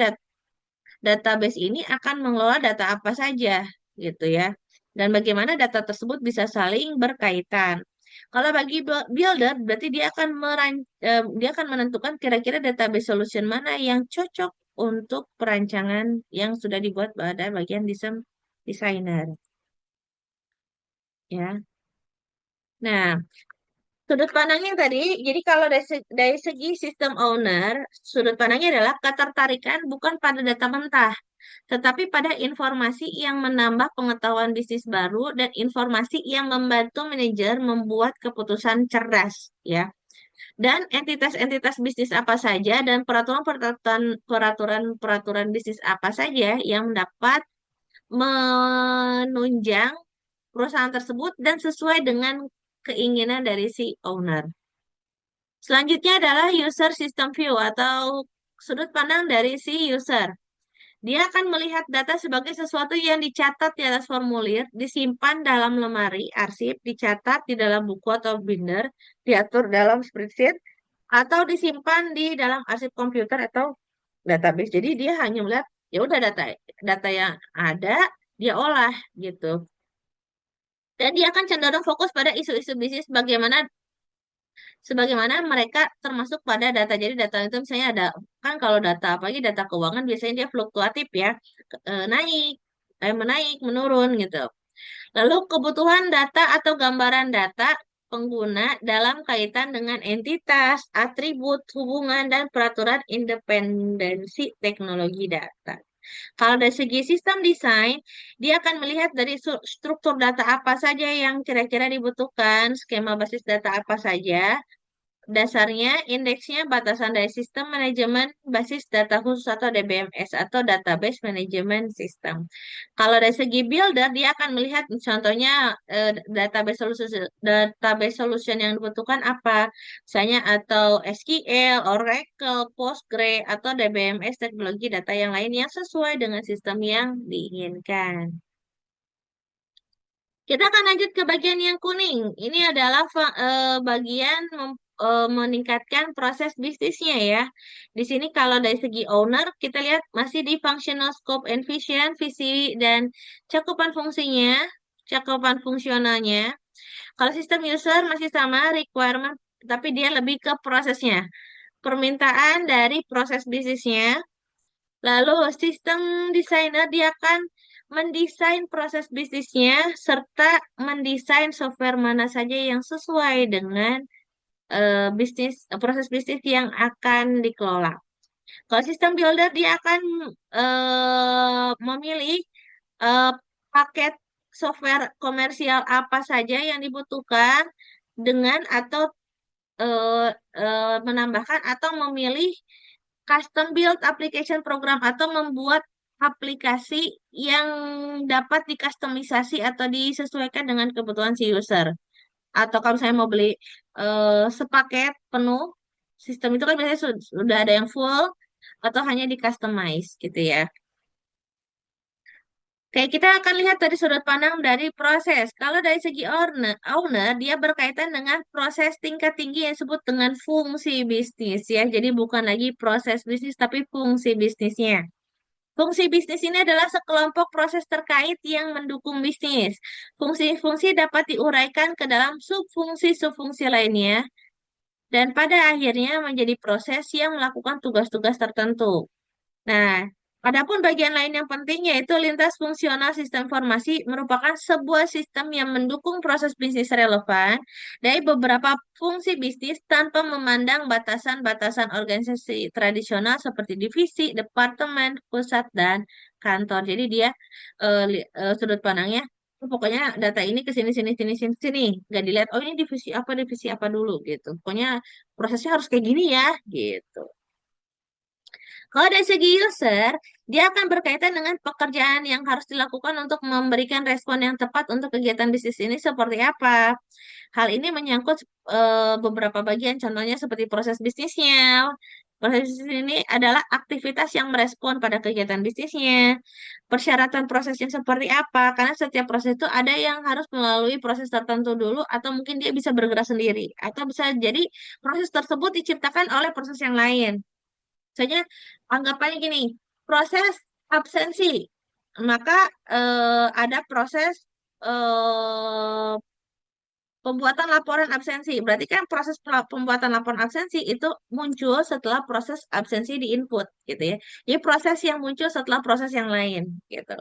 database ini akan mengelola data apa saja gitu ya. Dan bagaimana data tersebut bisa saling berkaitan. Kalau bagi builder berarti dia akan menentukan kira-kira database solution mana yang cocok untuk perancangan yang sudah dibuat pada bagian desainer ya. Nah, sudut pandangnya tadi, jadi kalau dari segi sistem owner, sudut pandangnya adalah ketertarikan bukan pada data mentah, tetapi pada informasi yang menambah pengetahuan bisnis baru dan informasi yang membantu manajer membuat keputusan cerdas, ya. Dan entitas-entitas bisnis apa saja dan peraturan-peraturan bisnis apa saja yang dapat menunjang perusahaan tersebut dan sesuai dengan keinginan dari si owner. Selanjutnya adalah user system view atau sudut pandang dari si user. Dia akan melihat data sebagai sesuatu yang dicatat di atas formulir, disimpan dalam lemari, arsip, dicatat di dalam buku atau binder, diatur dalam spreadsheet, atau disimpan di dalam arsip komputer atau database. Jadi dia hanya melihat ya udah data data yang ada dia olah gitu. Dan dia akan cenderung fokus pada isu-isu bisnis sebagaimana mereka termasuk pada data. Jadi data itu misalnya ada kan kalau data apalagi data keuangan biasanya dia fluktuatif ya, naik, menaik, menurun gitu. Lalu kebutuhan data atau gambaran data pengguna dalam kaitan dengan entitas, atribut, hubungan, dan peraturan independensi teknologi data. Kalau dari segi sistem desain, dia akan melihat dari struktur data apa saja yang kira-kira dibutuhkan, skema basis data apa saja, dasarnya, indeksnya, batasan dari sistem manajemen basis data khusus atau DBMS atau database management system. Kalau dari segi builder, dia akan melihat contohnya database solution yang dibutuhkan apa, misalnya atau SQL, Oracle, Postgre, atau DBMS teknologi data yang lain yang sesuai dengan sistem yang diinginkan. Kita akan lanjut ke bagian yang kuning. Ini adalah bagian meningkatkan proses bisnisnya ya. Di sini kalau dari segi owner, kita lihat masih di functional scope and vision, visi dan cakupan fungsinya, cakupan fungsionalnya. Kalau sistem user masih sama requirement, tapi dia lebih ke prosesnya. Permintaan dari proses bisnisnya. Lalu sistem desainer dia akan mendesain proses bisnisnya serta mendesain software mana saja yang sesuai dengan proses bisnis yang akan dikelola. Kalau sistem builder dia akan memilih eh, paket software komersial apa saja yang dibutuhkan dengan atau menambahkan atau memilih custom build application program atau membuat aplikasi yang dapat dikustomisasi atau disesuaikan dengan kebutuhan si user. Atau kalau saya mau beli sepaket penuh, sistem itu kan biasanya sudah ada yang full atau hanya di customize gitu ya. Oke, kita akan lihat dari sudut pandang dari proses. Kalau dari segi owner, dia berkaitan dengan proses tingkat tinggi yang disebut dengan fungsi bisnis ya. Jadi bukan lagi proses bisnis tapi fungsi bisnisnya. Fungsi bisnis ini adalah sekelompok proses terkait yang mendukung bisnis. Fungsi-fungsi dapat diuraikan ke dalam subfungsi-subfungsi lainnya dan pada akhirnya menjadi proses yang melakukan tugas-tugas tertentu. Nah, adapun bagian lain yang penting yaitu lintas fungsional sistem informasi merupakan sebuah sistem yang mendukung proses bisnis relevan dari beberapa fungsi bisnis tanpa memandang batasan-batasan organisasi tradisional seperti divisi, departemen, pusat, dan kantor. Jadi dia sudut pandangnya "Oh, pokoknya data ini ke sini sini sini sini sini nggak dilihat oh ini divisi apa dulu gitu. Pokoknya prosesnya harus kayak gini ya gitu. Kalau dari segi user, dia akan berkaitan dengan pekerjaan yang harus dilakukan untuk memberikan respon yang tepat untuk kegiatan bisnis ini seperti apa. Hal ini menyangkut beberapa bagian, contohnya seperti proses bisnisnya. Proses bisnis ini adalah aktivitas yang merespon pada kegiatan bisnisnya. Persyaratan prosesnya seperti apa? Karena setiap proses itu ada yang harus melalui proses tertentu dulu, atau mungkin dia bisa bergerak sendiri, atau bisa jadi proses tersebut diciptakan oleh proses yang lain. Misalnya anggapannya gini, proses absensi, maka ada proses eh, pembuatan laporan absensi. Berarti kan proses pembuatan laporan absensi itu muncul setelah proses absensi di input, gitu ya. Jadi proses yang muncul setelah proses yang lain, gitu.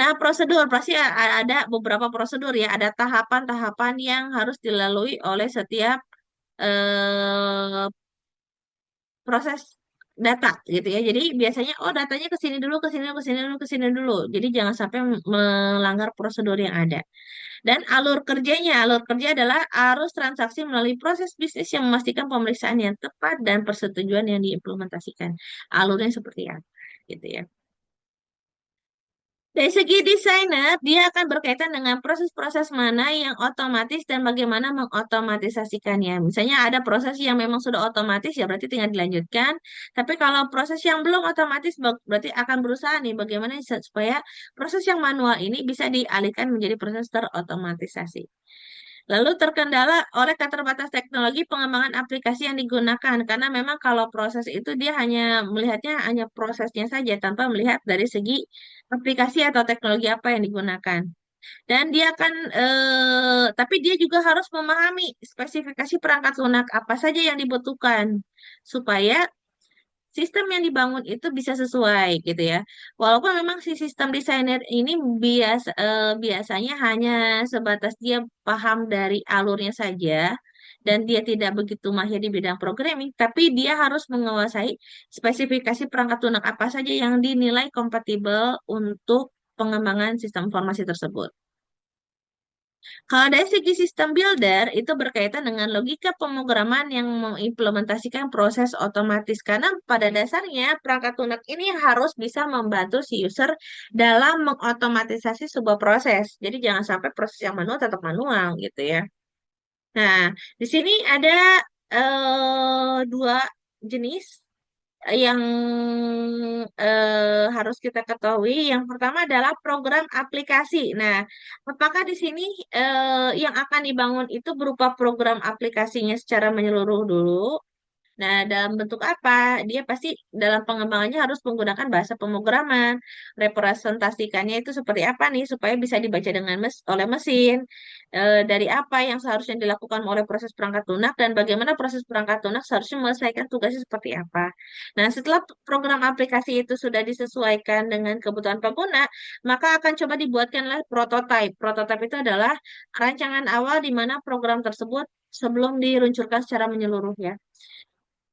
Nah, prosedur pasti ada beberapa prosedur ya, ada tahapan-tahapan yang harus dilalui oleh setiap eh, proses data gitu ya. Jadi biasanya oh datanya ke sini dulu, ke sini dulu, ke sini dulu, ke sini dulu. Jadi jangan sampai melanggar prosedur yang ada. Dan alur kerja adalah arus transaksi melalui proses bisnis yang memastikan pemeriksaan yang tepat dan persetujuan yang diimplementasikan. Alurnya seperti apa gitu ya. Dari segi desainer, dia akan berkaitan dengan proses-proses mana yang otomatis dan bagaimana mengotomatisasikannya. Misalnya ada proses yang memang sudah otomatis, ya berarti tinggal dilanjutkan. Tapi kalau proses yang belum otomatis, berarti akan berusaha nih bagaimana supaya proses yang manual ini bisa dialihkan menjadi proses terotomatisasi. Lalu terkendala oleh keterbatasan teknologi pengembangan aplikasi yang digunakan karena memang kalau proses itu dia hanya melihatnya hanya prosesnya saja tanpa melihat dari segi aplikasi atau teknologi apa yang digunakan. Dan dia kan tapi dia juga harus memahami spesifikasi perangkat lunak apa saja yang dibutuhkan supaya sistem yang dibangun itu bisa sesuai gitu ya. Walaupun memang si sistem desainer ini biasanya hanya sebatas dia paham dari alurnya saja dan dia tidak begitu mahir di bidang programming, tapi dia harus menguasai spesifikasi perangkat lunak apa saja yang dinilai kompatibel untuk pengembangan sistem informasi tersebut. Kalau dari segi sistem builder, itu berkaitan dengan logika pemrograman yang mengimplementasikan proses otomatis. Karena pada dasarnya perangkat lunak ini harus bisa membantu si user dalam mengotomatisasi sebuah proses. Jadi jangan sampai proses yang manual tetap manual gitu ya. Nah, di sini ada dua jenis yang harus kita ketahui. Yang pertama adalah program aplikasi. Nah, apakah di sini yang akan dibangun itu berupa program aplikasinya secara menyeluruh dulu? Nah, dalam bentuk apa? Dia pasti dalam pengembangannya harus menggunakan bahasa pemrograman. Representasikannya itu seperti apa nih supaya bisa dibaca dengan oleh mesin. Dari apa yang seharusnya dilakukan oleh proses perangkat lunak dan bagaimana proses perangkat lunak seharusnya menyelesaikan tugasnya seperti apa. Nah, setelah program aplikasi itu sudah disesuaikan dengan kebutuhan pengguna, maka akan coba dibuatkanlah prototype. Prototype itu adalah rancangan awal di mana program tersebut sebelum diluncurkan secara menyeluruh ya.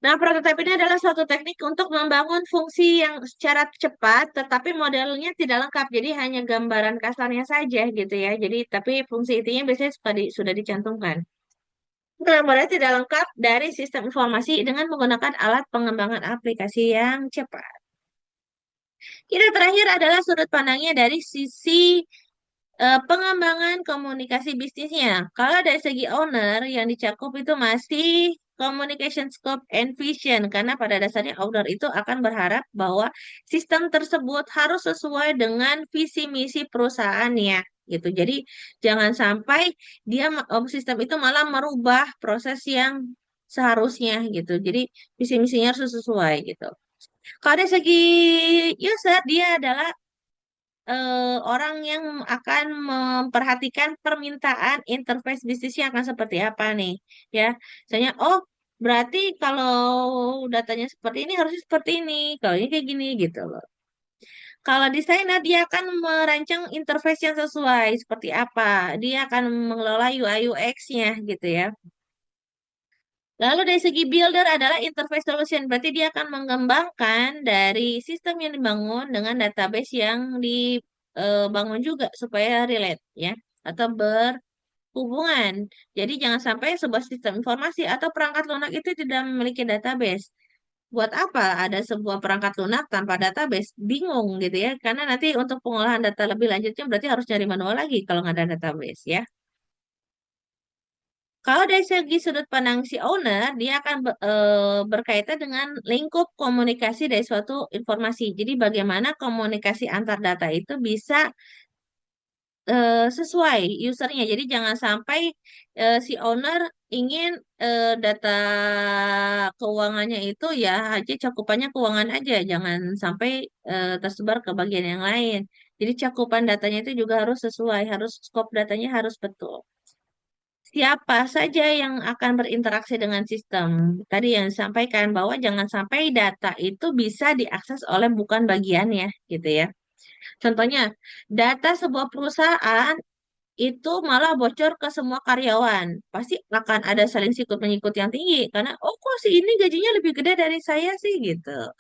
Nah, prototipe ini adalah suatu teknik untuk membangun fungsi yang secara cepat, tetapi modelnya tidak lengkap. Jadi hanya gambaran kasarnya saja gitu ya. Jadi tapi fungsi intinya biasanya sudah dicantumkan. Gambarnya tidak lengkap dari sistem informasi dengan menggunakan alat pengembangan aplikasi yang cepat. Kita terakhir adalah sudut pandangnya dari sisi pengembangan komunikasi bisnisnya. Kalau dari segi owner yang dicakup itu masih communication scope and vision karena pada dasarnya owner itu akan berharap bahwa sistem tersebut harus sesuai dengan visi misi perusahaannya gitu. Jadi jangan sampai sistem itu malah merubah proses yang seharusnya gitu. Jadi visi misinya harus sesuai gitu. Kalau dari segi user dia adalah orang yang akan memperhatikan permintaan interface bisnisnya akan seperti apa nih ya. Misalnya, oh berarti kalau datanya seperti ini harusnya seperti ini, kalau ini kayak gini gitu loh. Kalau desainer dia akan merancang interface yang sesuai seperti apa, dia akan mengelola UI UX-nya gitu ya. Lalu dari segi builder adalah interface solution, berarti dia akan mengembangkan dari sistem yang dibangun dengan database yang dibangun juga supaya relate ya atau berhubungan. Jadi jangan sampai sebuah sistem informasi atau perangkat lunak itu tidak memiliki database. Buat apa ada sebuah perangkat lunak tanpa database? Bingung gitu ya, karena nanti untuk pengolahan data lebih lanjutnya berarti harus cari manual lagi kalau nggak ada database ya. Kalau dari segi sudut pandang si owner, dia akan berkaitan dengan lingkup komunikasi dari suatu informasi. Jadi bagaimana komunikasi antar data itu bisa sesuai usernya. Jadi jangan sampai si owner ingin data keuangannya itu ya aja cakupannya keuangan aja, jangan sampai tersebar ke bagian yang lain. Jadi cakupan datanya itu juga harus sesuai, harus scope datanya harus betul. Siapa saja yang akan berinteraksi dengan sistem? Tadi yang disampaikan bahwa jangan sampai data itu bisa diakses oleh bukan bagiannya, gitu ya. Contohnya, data sebuah perusahaan itu malah bocor ke semua karyawan. Pasti akan ada saling sikut menyikut yang tinggi karena oh kok si ini gajinya lebih gede dari saya sih gitu.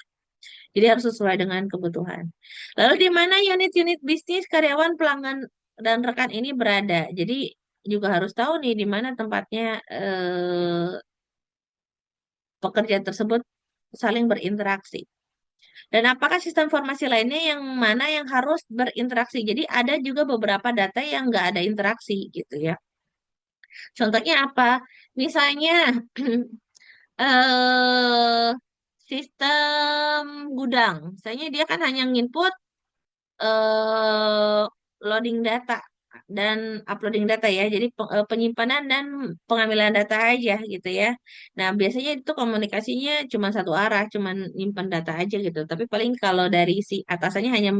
Jadi harus sesuai dengan kebutuhan. Lalu di mana unit-unit bisnis karyawan pelanggan dan rekan ini berada. Jadi juga harus tahu nih di mana tempatnya pekerja tersebut saling berinteraksi. Dan apakah sistem informasi lainnya yang mana yang harus berinteraksi? Jadi ada juga beberapa data yang nggak ada interaksi gitu ya. Contohnya apa? Misalnya eh, sistem gudang. Misalnya dia kan hanya nginput loading data. dan uploading data ya. Jadi penyimpanan dan pengambilan data aja gitu ya. Nah, biasanya itu komunikasinya cuma satu arah, cuma nyimpan data aja gitu. Tapi paling kalau dari si atasannya hanya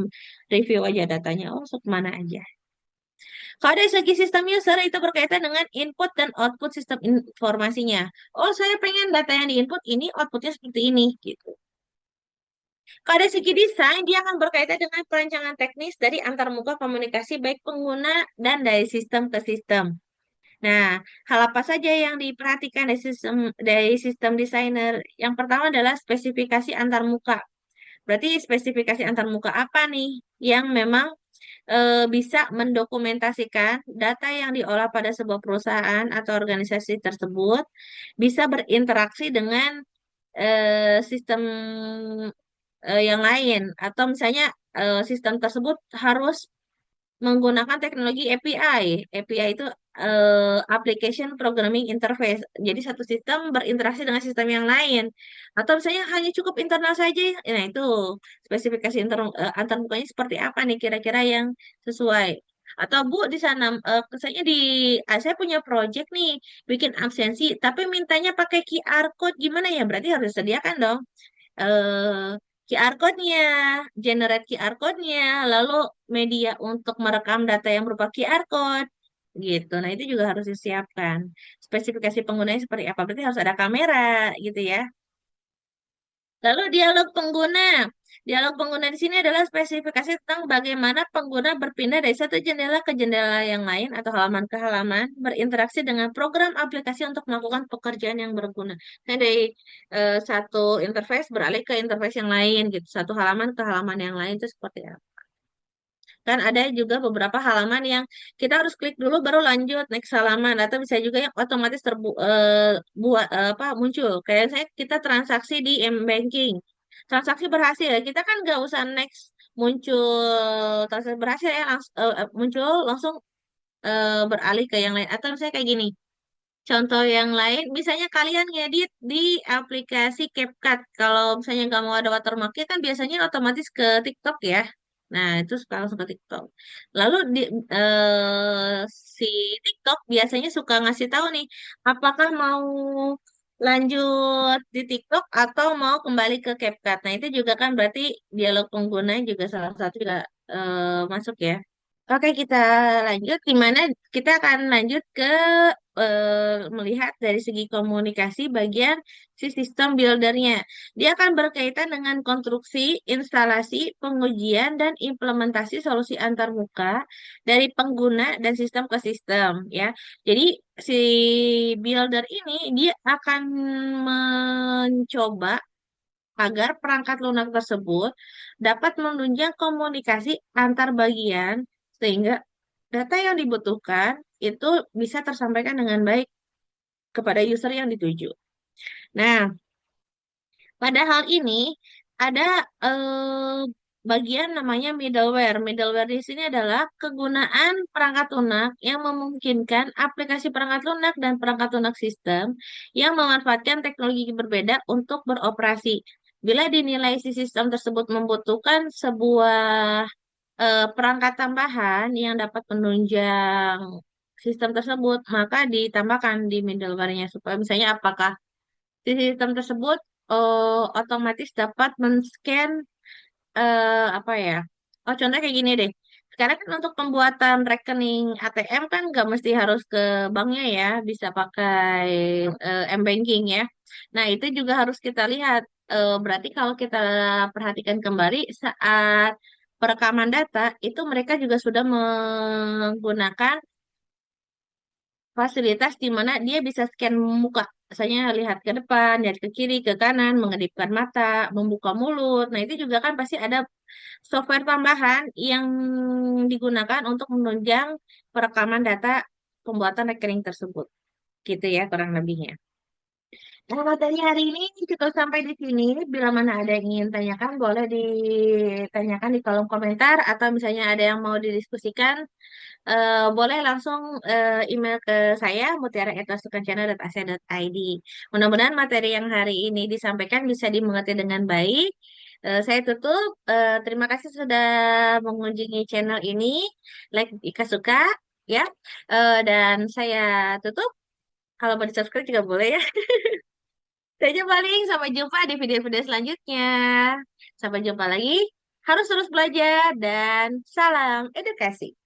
review aja datanya, oh so kemana aja. Kalau dari segi sistem user itu berkaitan dengan input dan output sistem informasinya. Oh, saya pengen data yang diinput ini, outputnya seperti ini gitu. Kalau dari segi desain, dia akan berkaitan dengan perancangan teknis dari antarmuka komunikasi baik pengguna dan dari sistem ke sistem. Nah, hal apa saja yang diperhatikan dari sistem desainer? Yang pertama adalah spesifikasi antarmuka. Berarti spesifikasi antarmuka apa nih yang memang bisa mendokumentasikan data yang diolah pada sebuah perusahaan atau organisasi tersebut bisa berinteraksi dengan sistem yang lain atau misalnya sistem tersebut harus menggunakan teknologi API. API itu Application Programming Interface. Jadi satu sistem berinteraksi dengan sistem yang lain. Atau misalnya hanya cukup internal saja. Nah, itu spesifikasi antarmukanya seperti apa nih kira-kira yang sesuai. Atau Bu di sana misalnya saya punya project nih bikin absensi tapi mintanya pakai QR code gimana ya? Berarti harus disediakan dong QR code-nya, generate QR code-nya, lalu media untuk merekam data yang berupa QR code, gitu. Nah, itu juga harus disiapkan. Spesifikasi penggunanya seperti apa? Berarti harus ada kamera, gitu ya. Lalu dialog pengguna. Dialog pengguna di sini adalah spesifikasi tentang bagaimana pengguna berpindah dari satu jendela ke jendela yang lain atau halaman ke halaman, berinteraksi dengan program aplikasi untuk melakukan pekerjaan yang berguna. Nah, dari satu interface beralih ke interface yang lain gitu. Satu halaman ke halaman yang lain itu seperti apa? Kan ada juga beberapa halaman yang kita harus klik dulu baru lanjut next halaman atau bisa juga yang otomatis buat apa muncul. Kayak saya kita transaksi di m-banking. Transaksi berhasil. Kita kan nggak usah next muncul transaksi berhasil ya muncul langsung beralih ke yang lain atau misalnya kayak gini. Contoh yang lain, misalnya kalian ngedit di aplikasi CapCut. Kalau misalnya nggak mau ada watermarknya kan biasanya otomatis ke TikTok ya. Nah, itu suka langsung ke TikTok. Lalu si TikTok biasanya suka ngasih tahu nih, apakah mau lanjut di TikTok atau mau kembali ke CapCut. Nah, itu juga kan berarti dialog pengguna juga salah satu juga masuk ya. Oke, kita lanjut. Gimana kita akan lanjut ke melihat dari segi komunikasi bagian si sistem buildernya. Dia akan berkaitan dengan konstruksi, instalasi, pengujian, dan implementasi solusi antarmuka dari pengguna dan sistem ke sistem. Ya, jadi si builder ini dia akan mencoba agar perangkat lunak tersebut dapat menunjang komunikasi antar bagian sehingga data yang dibutuhkan itu bisa tersampaikan dengan baik kepada user yang dituju. Nah, pada hal ini ada bagian namanya middleware. Middleware di sini adalah kegunaan perangkat lunak yang memungkinkan aplikasi perangkat lunak dan perangkat lunak sistem yang memanfaatkan teknologi berbeda untuk beroperasi. Bila dinilai si sistem tersebut membutuhkan sebuah perangkat tambahan yang dapat menunjang sistem tersebut, maka ditambahkan di middleware-nya supaya misalnya apakah si sistem tersebut otomatis dapat men-scan apa ya? Oh, contohnya kayak gini deh. Sekarang kan untuk pembuatan rekening ATM kan nggak mesti harus ke banknya ya, bisa pakai m-banking ya. Nah, itu juga harus kita lihat. Berarti kalau kita perhatikan kembali saat perekaman data, itu mereka juga sudah menggunakan fasilitas di mana dia bisa scan muka. Misalnya lihat ke depan, lihat ke kiri, ke kanan, mengedipkan mata, membuka mulut. Nah, itu juga kan pasti ada software tambahan yang digunakan untuk menunjang perekaman data pembuatan rekening tersebut. Gitu ya, kurang lebihnya. Nah, materi hari ini cukup sampai di sini. Bila mana ada yang ingin tanyakan, boleh ditanyakan di kolom komentar atau misalnya ada yang mau didiskusikan, boleh langsung email ke saya mutiara@wasukencana.ac.id. Mudah-mudahan materi yang hari ini disampaikan bisa dimengerti dengan baik. Saya tutup. Terima kasih sudah mengunjungi channel ini. Like jika suka, ya. Dan saya tutup. Kalau mau di-subscribe juga boleh ya. Saya paling sampai jumpa di video-video selanjutnya. Sampai jumpa lagi. Harus terus belajar dan salam edukasi.